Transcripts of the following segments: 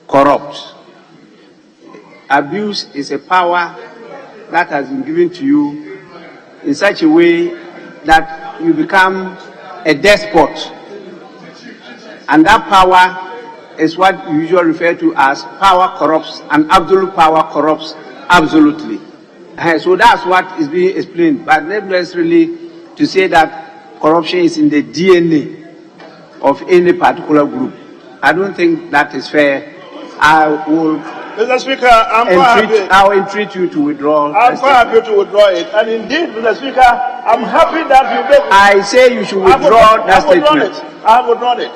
corrupt. Abuse is a power that has been given to you in such a way that you become a despot. And that power is what you usually refer to as power corrupts, and absolute power corrupts absolutely. So that's what is being explained, but not necessarily to say that corruption is in the DNA of any particular group. I don't think that is fair. I will, Mr. Speaker, I will entreat you to withdraw. I'm quite happy to withdraw it. And indeed, Mr. Speaker, I'm happy that you make. I say you should withdraw that statement. I have withdrawn it.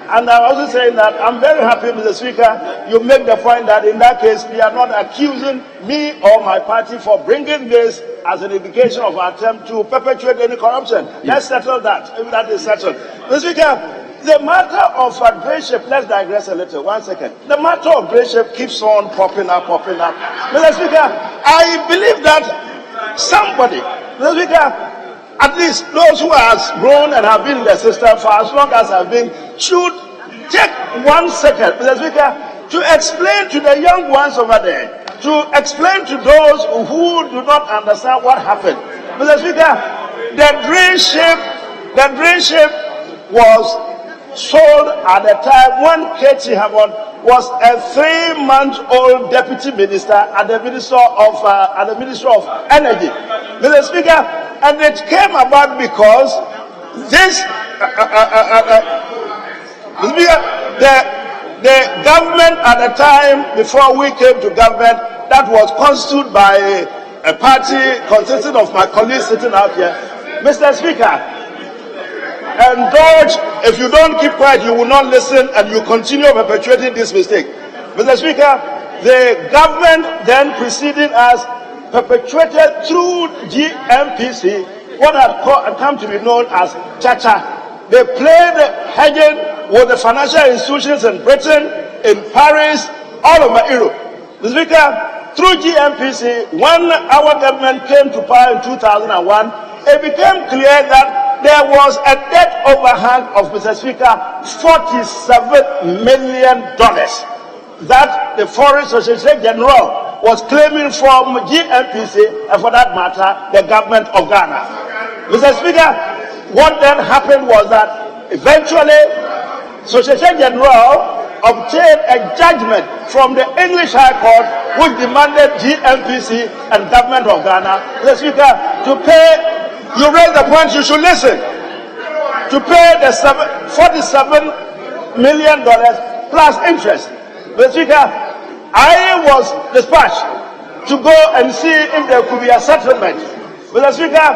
And I'm also saying that I'm very happy, Mr. Speaker, you make the point that in that case, we are not accusing me or my party for bringing this as an indication of our attempt to perpetuate any corruption. Yes. Let's settle that, if that is settled. Mr. Speaker, the matter of grey shape, let's digress a little, 1 second. The matter of grey shape keeps on popping up. Mr. Speaker, I believe that somebody, Mr. Speaker, at least those who have grown and have been in the system for as long as I've been, should take 1 second, Mr. Speaker, to explain to the young ones over there, to explain to those who do not understand what happened. Mr. Speaker, the grey shape was sold at the time when Katie Hammond was a 3-month-old deputy minister at the Ministry of Energy. Mr. Speaker, and it came about because this the government at the time before we came to government, that was constituted by a party consisting of my colleagues sitting out here. Mr. Speaker, indulge, if you don't keep quiet, you will not listen and you continue perpetuating this mistake. Mr. Speaker, the government then preceding us perpetuated through GMPC what had come to be known as Cha-Cha. They played hedging with the financial institutions in Britain, in Paris, all over Europe. Mr. Speaker, through GMPC, when our government came to power in 2001, it became clear that there was a debt overhang of, Mr. Speaker, $47 million that the Foreign Societe Generale was claiming from GMPC and, for that matter, the government of Ghana. Mr. Speaker, what then happened was that eventually Societe Generale obtained a judgment from the English High Court which demanded GMPC and government of Ghana, Mr. Speaker, to pay. You raise the point, you should listen. To pay the $47 million plus interest. Mr. Speaker, I was dispatched to go and see if there could be a settlement. Mr. Speaker,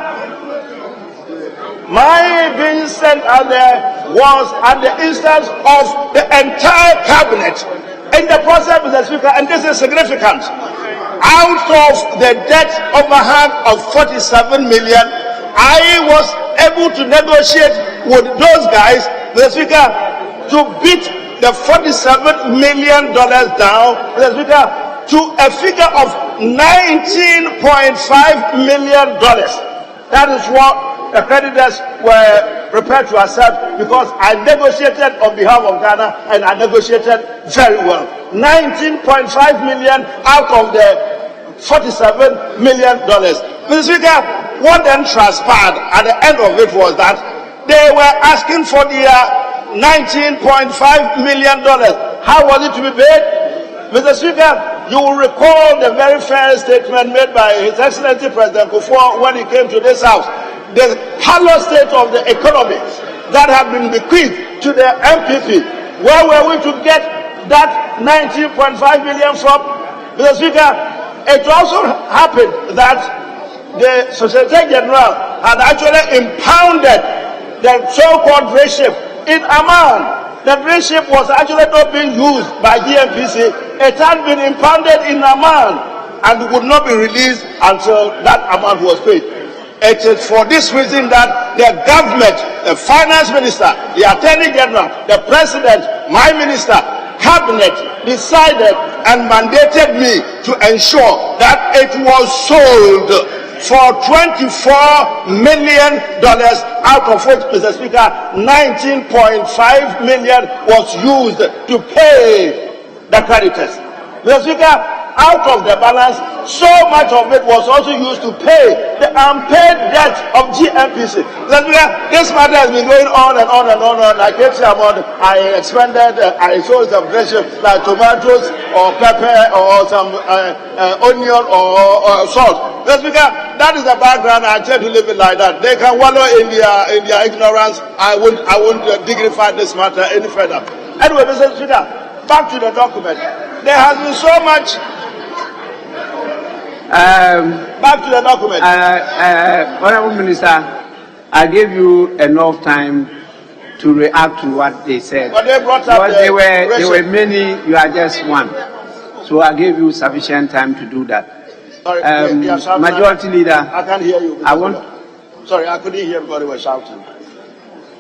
my being sent out there was at the instance of the entire cabinet. In the process, Mr. Speaker, and this is significant, out of the debt overhang of $47 million, I was able to negotiate with those guys, Mr. Speaker, to beat the $47 million down, Mr. Speaker, to a figure of $19.5 million. That is what the creditors were prepared to accept because I negotiated on behalf of Ghana and I negotiated very well. $19.5 million out of the $47 million. Mr. Speaker, what then transpired at the end of it was that they were asking for the $19.5 million. How was it to be paid? Mr. Speaker, you will recall the very first statement made by His Excellency President Kufuor when he came to this house. The hallowed state of the economy that had been bequeathed to the MPP. Where were we to get that $19.5 million from? Mr. Speaker, it also happened that the Societe Generale had actually impounded the so-called grey ship in Amman. The grey ship was actually not being used by GMPC. It had been impounded in Amman and would not be released until that amount was paid. It is for this reason that the government, the finance minister, the attorney general, the president, my minister, cabinet decided and mandated me to ensure that it was sold for $24 million, out of which, Mr. Speaker, $19.5 million was used to pay the creditors. Mr. Speaker, out of the balance, so much of it was also used to pay the unpaid debt of GNPC. Mr. Speaker, this matter has been going on and on and on. I can't say about I expended, I sold some vegetables like tomatoes or pepper or some onion or salt. Mr. Speaker, that is the background. I tend to leave it like that. They can wallow in their ignorance. I won't dignify this matter any further. Anyway, Mr. Speaker, back to the document. There has been so much. Back to the document. Honorable Minister, I gave you enough time to react to what they said. But they brought up there were many. You are just one, so I gave you sufficient time to do that. Sorry, Majority Leader. I can't hear you. Sorry, I couldn't hear because they were shouting.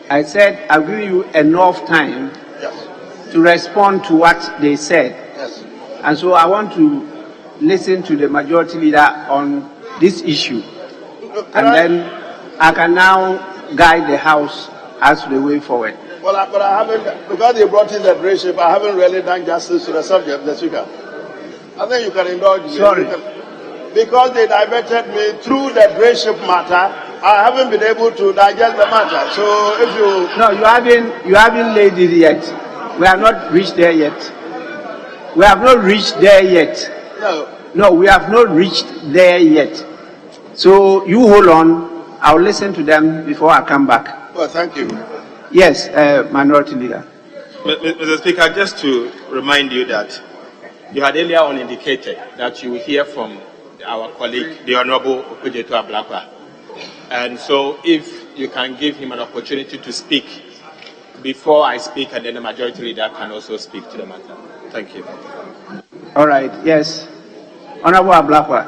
I said I'll give you enough time to respond to what they said. Yes. And so I want to listen to the Majority Leader on this issue. Then I can now guide the House as to the way forward. Well, but I haven't, because they brought in the drainship, I haven't really done justice to the subject, Mr. Speaker. I think you can indulge me. Sorry. Because they diverted me through the drainship matter, I haven't been able to digest the matter. So if you... No, you haven't laid it yet. We have not reached there yet. We have not reached there yet. No, we have not reached there yet. So you hold on. I'll listen to them before I come back. Well, thank you. Yes, Minority Leader. Mr. Speaker, just to remind you that you had earlier on indicated that you will hear from our colleague, the Honorable Okudzeto Ablakwa. And so if you can give him an opportunity to speak before I speak, and then the Majority Leader can also speak to the matter. Thank you. All right, yes. Honorable Ablakwa.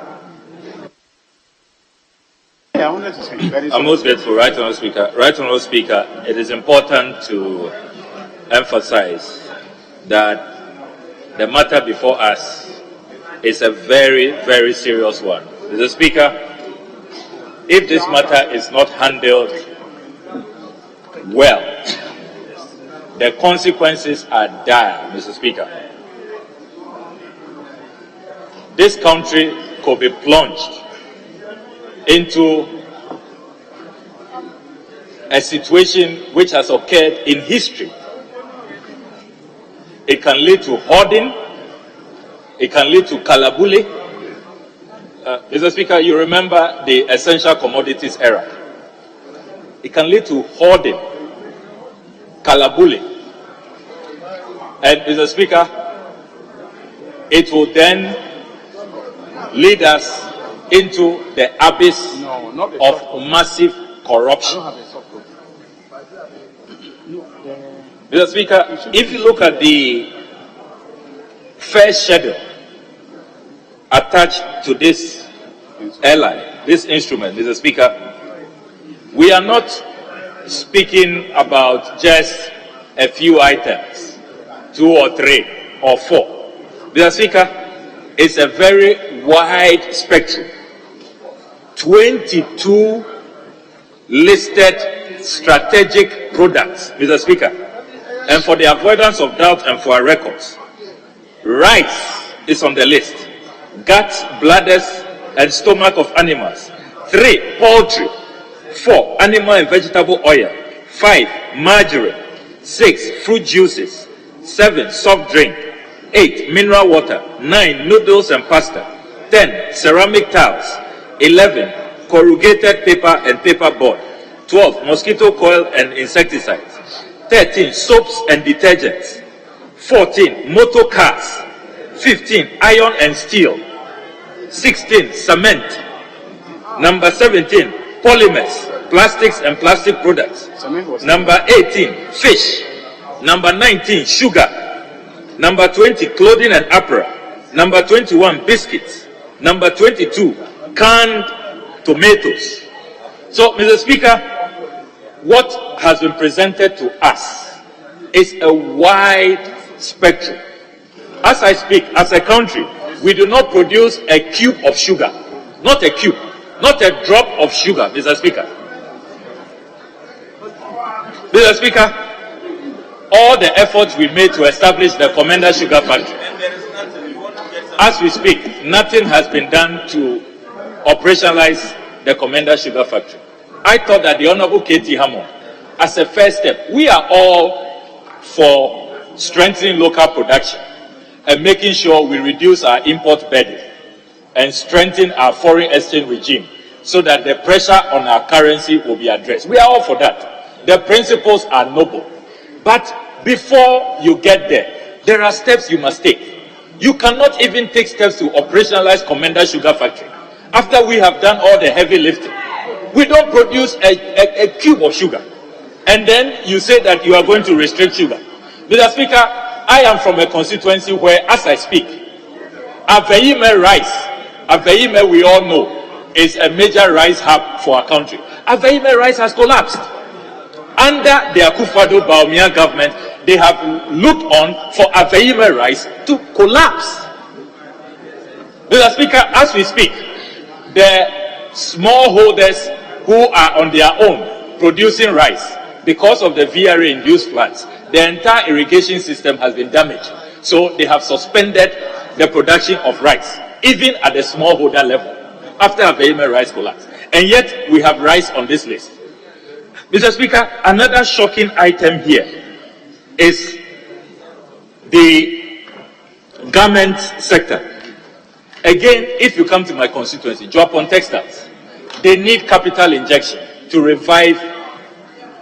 I'm most grateful, Right Honourable Speaker. Right Honourable Speaker, it is important to emphasize that the matter before us is a very, very serious one. Mr. Speaker, if this matter is not handled well, the consequences are dire, Mr. Speaker. This country could be plunged into a situation which has occurred in history. It can lead to hoarding. It can lead to kalabule. Mr. Speaker, you remember the essential commodities era. It can lead to hoarding, kalabule. And Mr. Speaker, it will then lead us into the abyss of massive corruption. Mr. Speaker, if you look at the first schedule attached to this airline, this instrument, Mr. Speaker, we are not speaking about just a few items, 2 or 3 or 4. Mr. Speaker, it's a very wide spectrum. 22 listed strategic products, Mr. Speaker. And for the avoidance of doubt and for our records, rice is on the list. Guts, bladders, and stomach of animals. 3, poultry. 4, animal and vegetable oil. 5, margarine. 6, fruit juices. 7, soft drink. 8, mineral water. 9, noodles and pasta. 10, ceramic tiles. 11, corrugated paper and paperboard. 12, mosquito coil and insecticides. 13, soaps and detergents. 14, motor cars. 15, iron and steel. 16, cement. Number 17, polymers, plastics and plastic products. Number 18, fish. Number 19, sugar. Number 20, clothing and apparel. Number 21, biscuits. Number 22, canned tomatoes. So, Mr. Speaker, what has been presented to us is a wide spectrum. As I speak, as a country, we do not produce a cube of sugar. Not a cube. Not a drop of sugar, Mr. Speaker. Mr. Speaker, all the efforts we made to establish the Commander Sugar Factory, As we speak, nothing has been done to operationalize the Commander Sugar Factory. I thought that the Honorable K.T. Hammond, as a first step, we are all for strengthening local production and making sure we reduce our import burden and strengthen our foreign exchange regime so that the pressure on our currency will be addressed. We are all for that. The principles are noble. But before you get there, there are steps you must take. You cannot even take steps to operationalize Commander Sugar Factory after we have done all the heavy lifting. We don't produce a cube of sugar. And then you say that you are going to restrict sugar. Mr. Speaker, I am from a constituency where, as I speak, Aveime rice, Aveime we all know, is a major rice hub for our country. Aveime rice has collapsed. Under the Akufo-Addo government, they have looked on for Aveime rice to collapse. Mr. Speaker, as we speak, the smallholders who are on their own producing rice, because of the VRA-induced floods, the entire irrigation system has been damaged. So they have suspended the production of rice, even at the smallholder level, after Aveime rice collapse. And yet, we have rice on this list. Mr. Speaker, another shocking item here is the garment sector. Again, if you come to my constituency, Joapon Textiles, they need capital injection to revive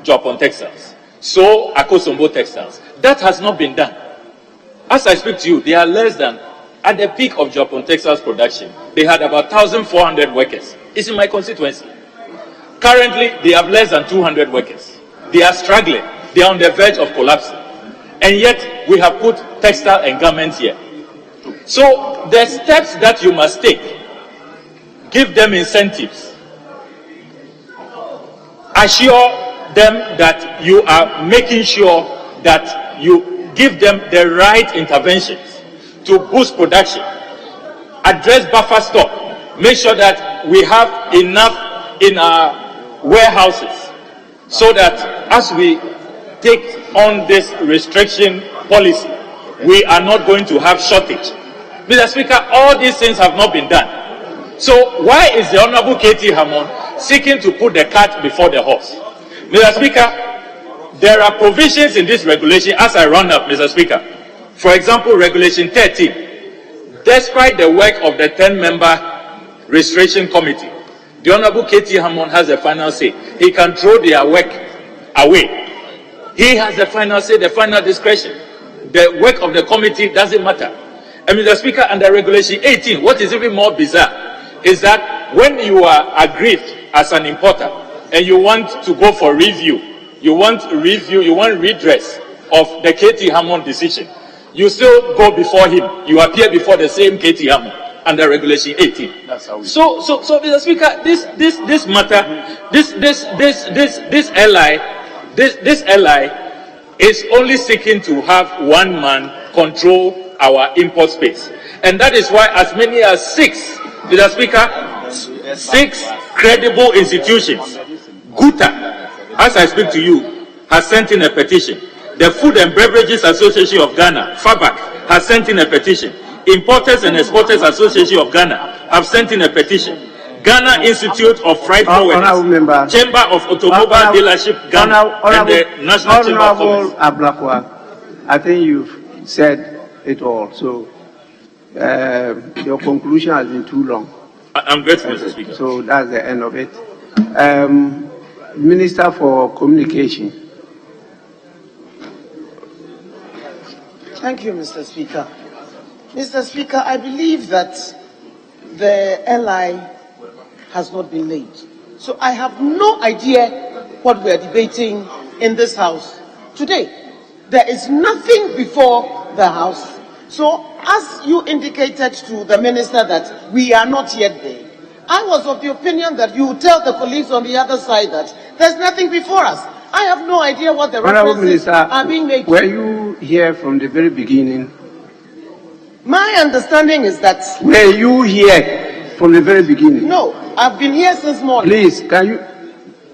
Joapon Textiles. So, Akosombo Textiles. That has not been done. As I speak to you, they are less than, at the peak of Joapon Textiles production, they had about 1,400 workers. It's in my constituency. Currently, they have less than 200 workers. They are struggling. They are on the verge of collapsing. And yet, we have put textile and garments here. So, the steps that you must take, give them incentives. Assure them that you are making sure that you give them the right interventions to boost production. Address buffer stock. Make sure that we have enough in our warehouses so that as we take on this restriction policy, we are not going to have shortage. Mr. Speaker, all these things have not been done. So why is the Honorable K.T. Hammond seeking to put the cart before the horse? Mr. Speaker, there are provisions in this regulation as I round up, Mr. Speaker. For example, Regulation 13, despite the work of the 10-member Restoration Committee, the Honorable K.T. Hammond has the final say. He can throw their work away. He has the final say, the final discretion. The work of the committee doesn't matter. And Mr. Speaker, under Regulation 18, what is even more bizarre is that when you are aggrieved as an importer and you want to go for review, you want redress of the K.T. Hammond decision, you still go before him. You appear before the same K.T. Hammond under Regulation 18. That's how we so Mr. Speaker, this matter, this ally is only seeking to have one man control our import space. And that is why as many as 6, Mr. Speaker, 6 credible institutions, GUTA, as I speak to you, has sent in a petition. The Food and Beverages Association of Ghana, FABAC, has sent in a petition. Importers and Exporters Association of Ghana have sent in a petition. Ghana Institute of Freight Forwarders, Chamber of Automobile Dealership Ghana, and the National Chamber of Commerce. Ablakwa, I think you've said it all. So your conclusion has been too long. I'm grateful, Mr. Speaker. So that's the end of it. Minister for Communication. Thank you, Mr. Speaker. Mr. Speaker, I believe that the LI has not been laid. So I have no idea what we are debating in this House today. There is nothing before the House. So as you indicated to the Minister that we are not yet there, I was of the opinion that you would tell the colleagues on the other side that there's nothing before us. I have no idea what the references are being made. Were you here from the very beginning? My understanding is that... Were you here from the very beginning? No, I've been here since morning. Please, can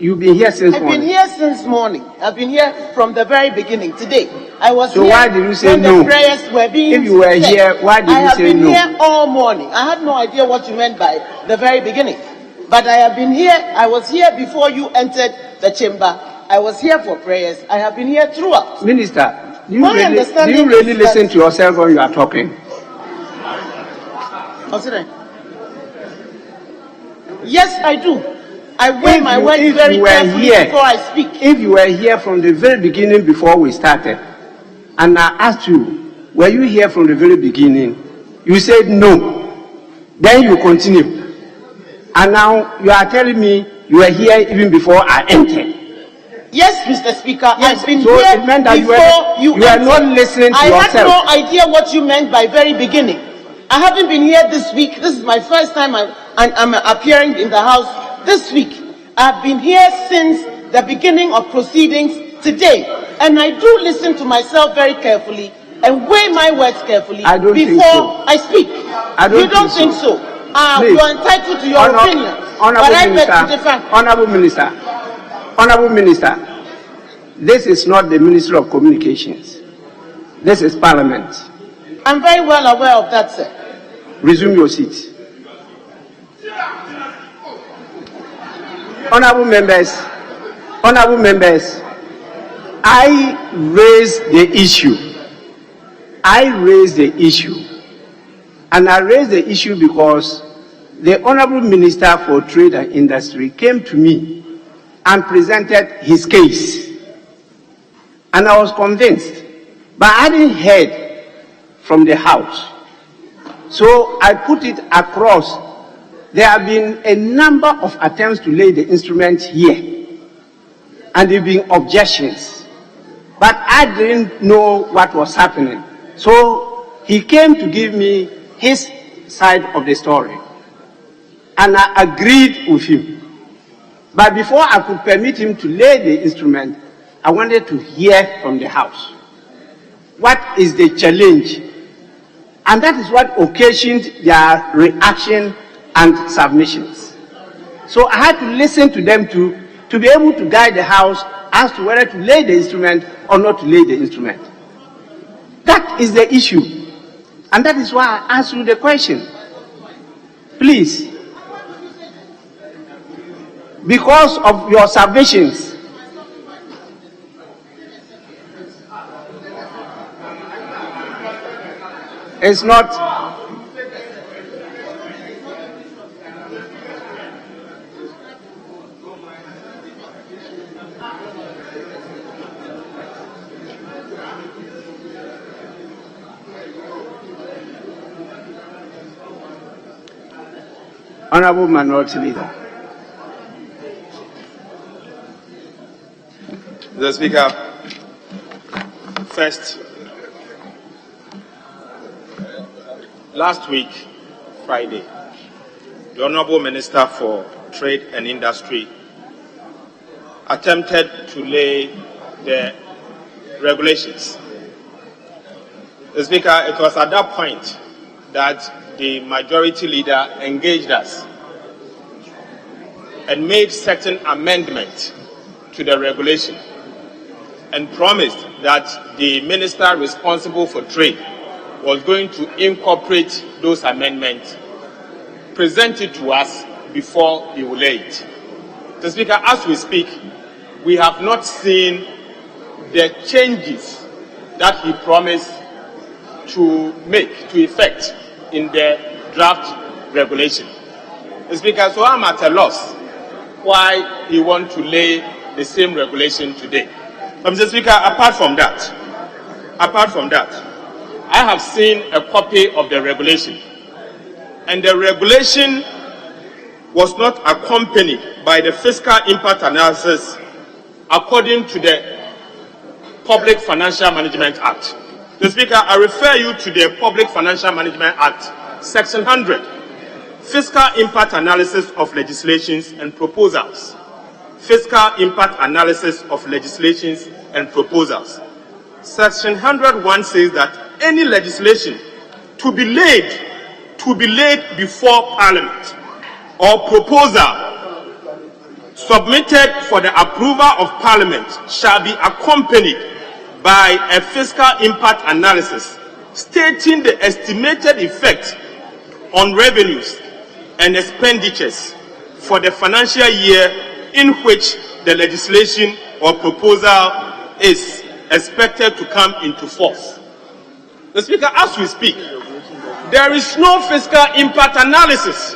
You've been here since I've morning. been here since morning. I've been here from the very beginning. Today, I was So here why did you say when no? the prayers were being If you were said. here, why did I you have say been no? here all morning. I had no idea what you meant by the very beginning. But I have been here. I was here before you entered the chamber. I was here for prayers. I have been here throughout. Minister, do you My really understanding is listen that- to yourself when you are talking? Consider. Yes, I do. I weigh my words if very you were carefully here- before I speak. If you were here from the very beginning before we started, and I asked you, were you here from the very beginning? You said no. Then you continue. And now you are telling me you were here even before I entered. Yes, Mr. Speaker, Yes, I've been so here it meant that you were- before you were entered. not listening to I yourself. had no idea what you meant by very beginning. I haven't been here this week. This is my first time I'm appearing in the House this week. I've been here since the beginning of proceedings today. And I do listen to myself very carefully and weigh my words carefully I don't think before so. I speak. I don't You don't think think so. so? Please. You are entitled to your opinion. Honorable But I beg Minister, to differ. Honorable Minister, this is not the Ministry of Communications. This is Parliament. I'm very well aware of that, sir. Resume your seat. Honorable members, I raised the issue. And I raised the issue because the Honorable Minister for Trade and Industry came to me and presented his case. And I was convinced, but I hadn't heard from the House. So I put it across. There have been a number of attempts to lay the instrument here, and there have been objections. But I didn't know what was happening. So he came to give me his side of the story. And I agreed with him. But before I could permit him to lay the instrument, I wanted to hear from the House. What is the challenge? And that is what occasioned their reaction and submissions. So I had to listen to them to be able to guide the House as to whether to lay the instrument or not to lay the instrument. That is the issue. And that is why I asked you the question. Please, because of your submissions, it's not. Honorable Minority Leader. Mr. Speaker, first, last week, Friday, the Honorable Minister for Trade and Industry attempted to lay the regulations. Mr. Speaker, it was at that point that the majority leader engaged us and made certain amendments to the regulation and promised that the minister responsible for trade was going to incorporate those amendments, present it to us before he will lay it. Mr. Speaker, as we speak, we have not seen the changes that he promised to make, to effect in the draft regulation. Mr. Speaker, so I'm at a loss why he wants to lay the same regulation today. But Mr. Speaker, apart from that, I have seen a copy of the regulation, and the regulation was not accompanied by the fiscal impact analysis according to the Public Financial Management Act. Mr. Speaker, I refer you to the Public Financial Management Act, Section 100, Fiscal Impact Analysis of Legislations and Proposals. Fiscal Impact Analysis of Legislations and Proposals. Section 101 says that any legislation to be laid before Parliament or proposal submitted for the approval of Parliament shall be accompanied by a fiscal impact analysis stating the estimated effect on revenues and expenditures for the financial year in which the legislation or proposal is expected to come into force. The Speaker, as we speak, there is no fiscal impact analysis.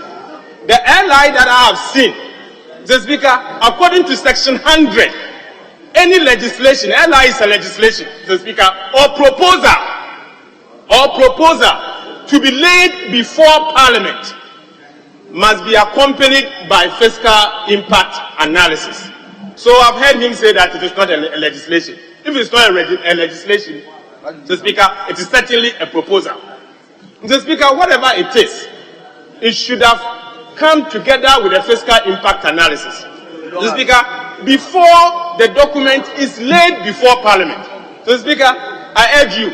The LI that I have seen, the Speaker, according to Section 100, any legislation, LI is a legislation, the Speaker, or proposal to be laid before Parliament must be accompanied by fiscal impact analysis. So I've heard him say that it is not a legislation. If it's not a legislation, the Speaker, it is certainly a proposal. The Speaker, whatever it is, it should have come together with a fiscal impact analysis. The Speaker, before the document is laid before Parliament. So, Speaker, I urge you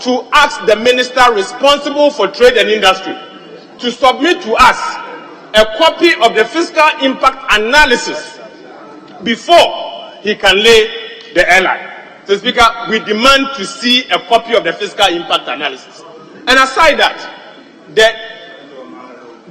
to ask the Minister responsible for trade and industry to submit to us a copy of the fiscal impact analysis before he can lay the LI. So, Speaker, we demand to see a copy of the fiscal impact analysis. And aside that,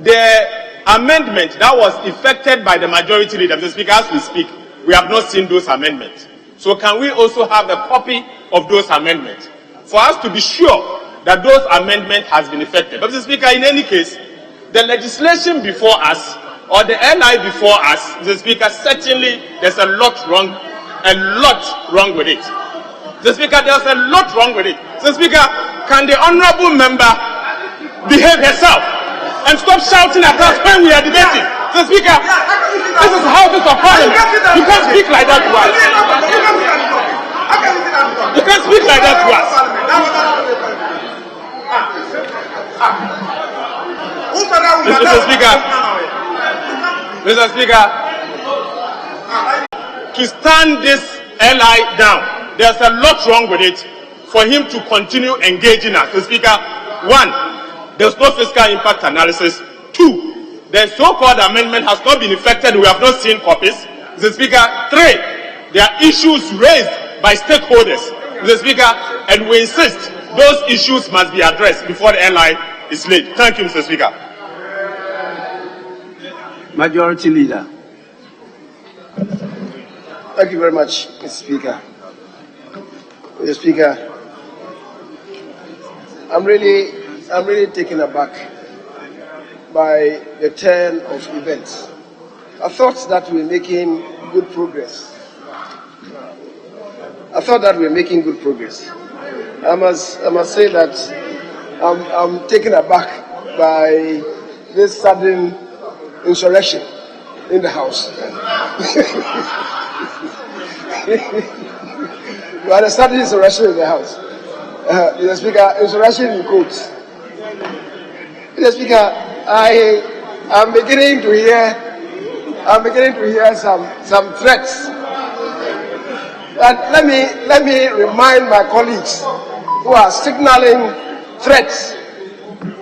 the amendment that was effected by the majority leader, Mr. Speaker, as we speak, we have not seen those amendments. So can we also have a copy of those amendments for us to be sure that those amendments has been effected? But Mr. Speaker, in any case, the legislation before us or the LI before us, Mr. Speaker, certainly there's a lot wrong with it. Mr. Speaker, there's a lot wrong with it. Mr. Speaker, can the honourable member behave herself and stop shouting at us when we are debating? Mr. Speaker, this is Houses of Parliament. You can't speak like that to us. You can't speak like that to us. Mr. Speaker, to stand this LI down, there's a lot wrong with it for him to continue engaging us. Mr. Speaker, one, there's no fiscal impact analysis. Two, the so-called amendment has not been effected. We have not seen copies. Mr. Speaker, three, there are issues raised by stakeholders. Mr. Speaker, and we insist those issues must be addressed before the LI is laid. Thank you, Mr. Speaker. Majority Leader. Thank you very much, Mr. Speaker. Mr. Speaker, I'm really taken aback by the turn of events. I thought that we were making good progress. I must say that I'm taken aback by this sudden insurrection in the House. We had a sudden insurrection in the House. Mr. Speaker, insurrection in quotes. Mr. Speaker, I'm beginning to hear some threats. But let me remind my colleagues who are signaling threats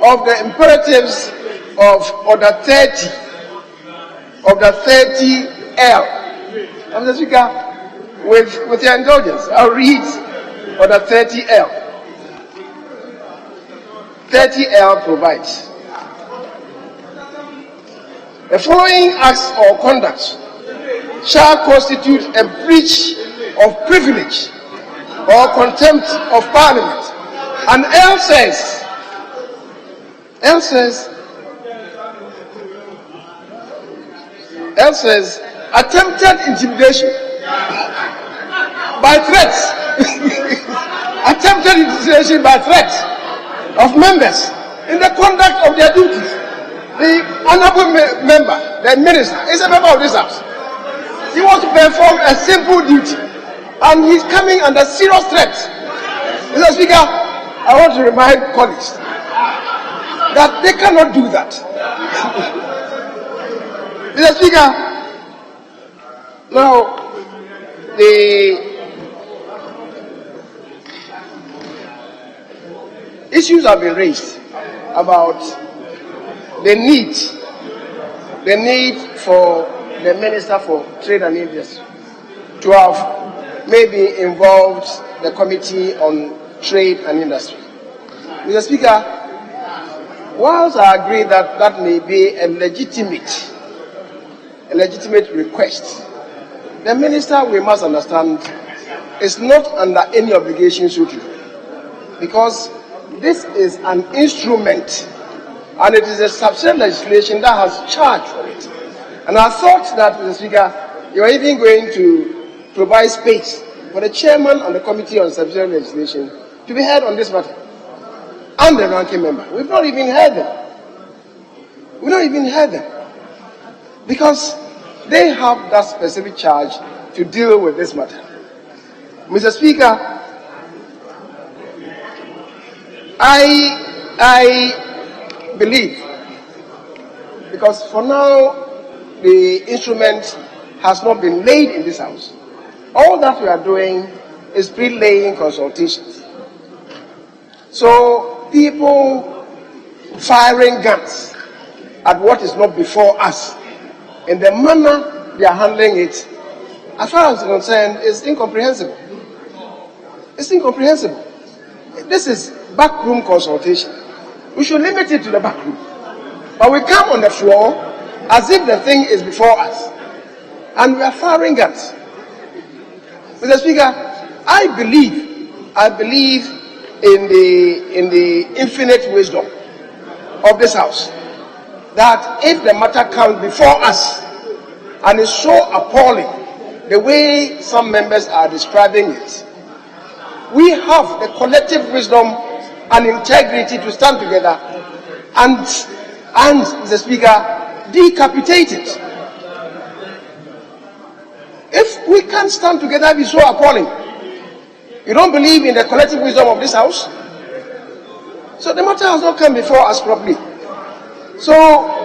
of the imperatives of Order 30, Order 30L. Mr. Speaker, with your indulgence, I'll read Order 30L. 30L provides: the following acts or conduct shall constitute a breach of privilege or contempt of Parliament. And L says attempted intimidation by threats. Attempted intimidation by threats of members in the conduct of their duties. The honourable member, the minister, is a member of this House. He wants to perform a simple duty, and he's coming under serious threats. Mr. Speaker, I want to remind colleagues that they cannot do that. Mr. Speaker, now the issues have been raised about the need for the Minister for Trade and Industry to have maybe involved the Committee on Trade and Industry. Mr. Speaker, whilst I agree that that may be a legitimate request, the Minister, we must understand, is not under any obligation to do, because this is an instrument and it is a subsidiary legislation that has charge for it. And I thought that, Mr. Speaker, you are even going to provide space for the chairman of the Committee on Subsidiary Legislation to be heard on this matter. And the ranking member. We've not even heard them. We've not even heard them. Because they have that specific charge to deal with this matter. Mr. Speaker, I believe, because for now the instrument has not been laid in this House, all that we are doing is pre-laying consultations. So people firing guns at what is not before us in the manner they are handling it, as far as I'm concerned, is incomprehensible. It's incomprehensible. This is backroom consultation. We should limit it to the backroom. But we come on the floor as if the thing is before us. And we are firing guns. Mr. Speaker, I believe in the infinite wisdom of this House, that if the matter comes before us and is so appalling the way some members are describing it, we have the collective wisdom and integrity to stand together and Mr. Speaker, decapitate it. If we can't stand together, it is so appalling. You don't believe in the collective wisdom of this House? So the matter has not come before us properly. So